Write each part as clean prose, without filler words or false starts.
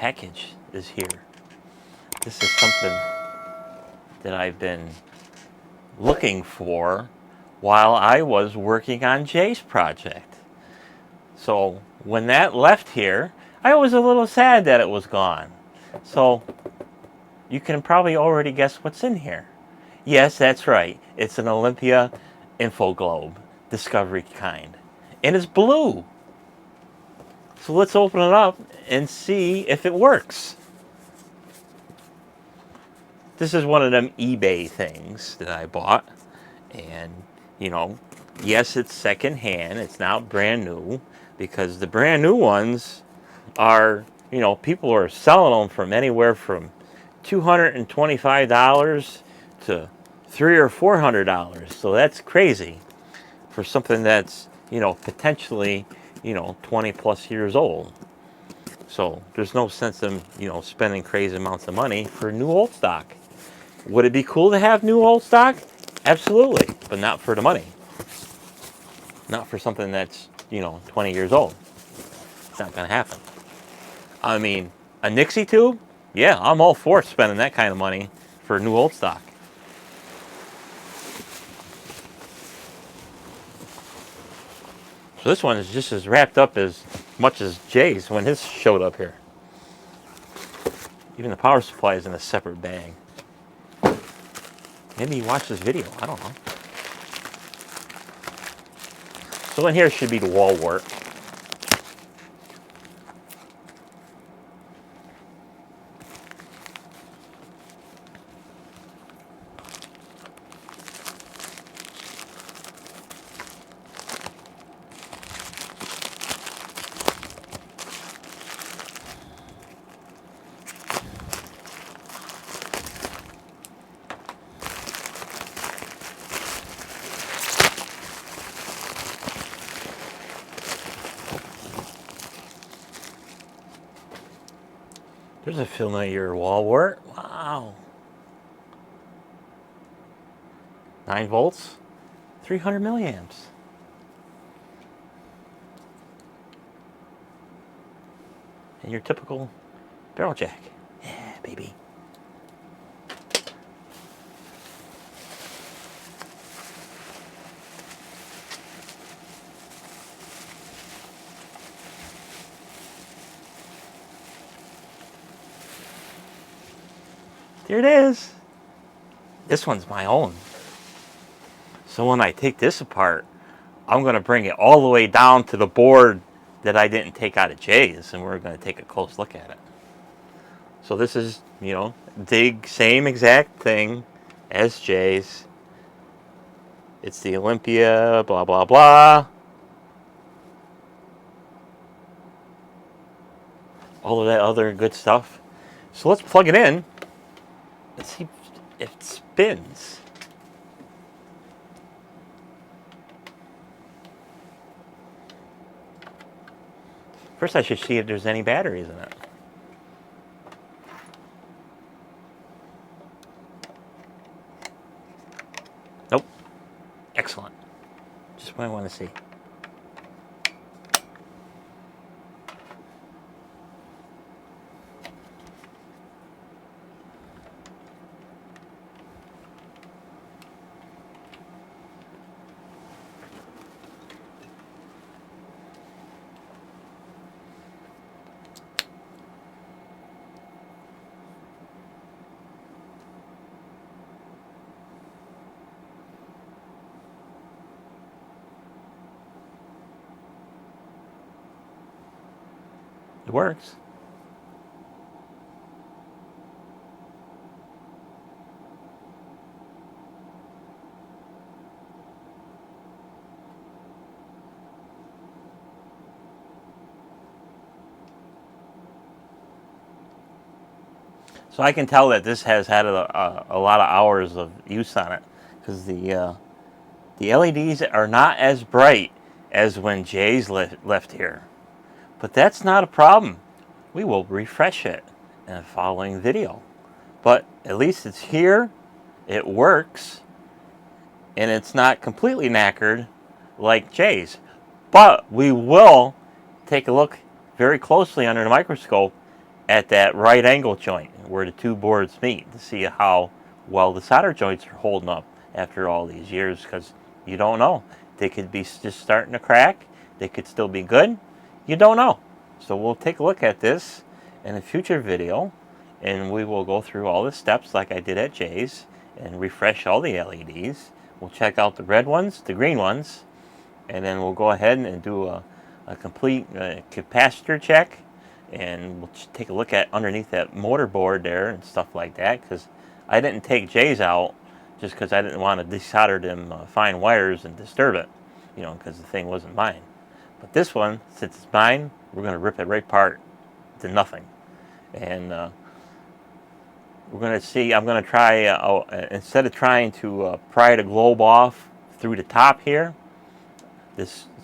package is here. This is something that I've been looking for while I was working on Jay's project. So when that left here, I was a little sad that it was gone. So you can probably already guess what's in here. Yes, that's right. It's an Olympia InfoGlobe Discovery kind. And it's blue. So let's open it up and see if it works. This is one of them eBay things that I bought. And, yes, it's secondhand. It's not brand new. Because the brand new ones are, people are selling them from anywhere from $225 to $300 or $400. So that's crazy for something that's, potentially, 20 plus years old. So there's no sense in, spending crazy amounts of money for new old stock. Would it be cool to have new old stock? Absolutely, but not for the money. Not for something that's, 20 years old. It's not going to happen. I mean, a Nixie tube? Yeah, I'm all for spending that kind of money for new old stock. So this one is just as wrapped up as much as Jay's when his showed up here. Even the power supply is in a separate bag. Maybe you watched this video, I don't know. So in here should be the wall wart. There's a familiar wall wart. Wow. 9 volts, 300 milliamps. And your typical barrel jack. Yeah, baby. Here it is. This one's my own. So when I take this apart, I'm going to bring it all the way down to the board that I didn't take out of Jay's, and we're going to take a close look at it. So this is, the same exact thing as Jay's. It's the Olympia, blah, blah, blah. All of that other good stuff. So let's plug it in. Let's see if it spins. First I should see if there's any batteries in it. Nope. Excellent. Just what I want to see. It works. So I can tell that this has had a lot of hours of use on it, because the LEDs are not as bright as when Jay's left here. But that's not a problem. We will refresh it in a following video. But at least it's here, it works, and it's not completely knackered like Jay's. But we will take a look very closely under the microscope at that right angle joint where the two boards meet to see how well the solder joints are holding up after all these years, because you don't know. They could be just starting to crack. They could still be good. You don't know. So we'll take a look at this in a future video, and we will go through all the steps like I did at Jay's and refresh all the LEDs. We'll check out the red ones, the green ones, and then we'll go ahead and do a complete capacitor check, and we'll take a look at underneath that motor board there and stuff like that, because I didn't take Jay's out just because I didn't want to desolder them fine wires and disturb it, you know, because the thing wasn't mine. But this one, since it's mine, we're going to rip it right apart to nothing. And we're going to see, I'm going to try, instead of trying to pry the globe off through the top here,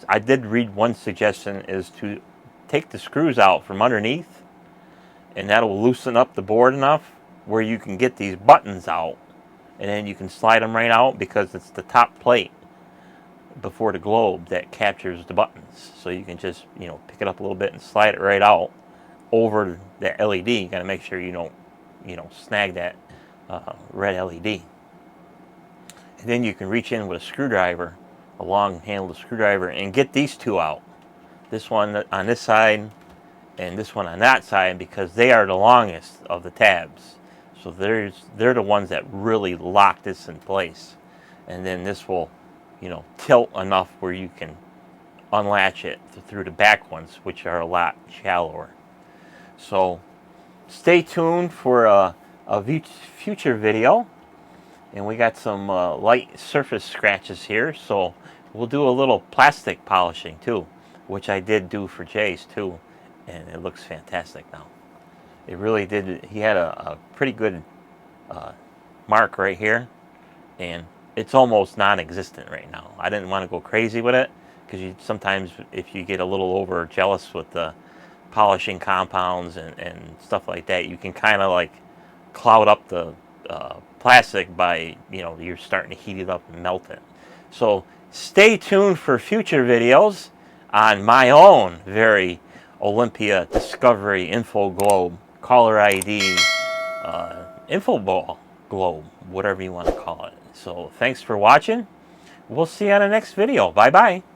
I did read one suggestion is to take the screws out from underneath, and that'll loosen up the board enough where you can get these buttons out, and then you can slide them right out, because it's the top plate before the globe that captures the buttons. So you can just, you know, pick it up a little bit and slide it right out over the LED. You got to make sure you don't, you know, snag that red LED. And then you can reach in with a screwdriver, a long handled screwdriver, and get these two out. This one on this side and this one on that side, because they are the longest of the tabs. So they're the ones that really lock this in place. And then this will, you know, tilt enough where you can unlatch it through the back ones, which are a lot shallower. So stay tuned for a future video. And we got some light surface scratches here, so we'll do a little plastic polishing too, which I did do for Jay's too, and it looks fantastic now. It really did. He had a pretty good mark right here, and it's almost non-existent right now. I didn't want to go crazy with it, because sometimes if you get a little over jealous with the polishing compounds and stuff like that, you can kind of like cloud up the plastic by, you know, you're starting to heat it up and melt it. So stay tuned for future videos on my own very Olympia Discovery InfoGlobe caller ID InfoGlobe, whatever you want to call it. So thanks for watching. We'll see you on the next video. Bye bye.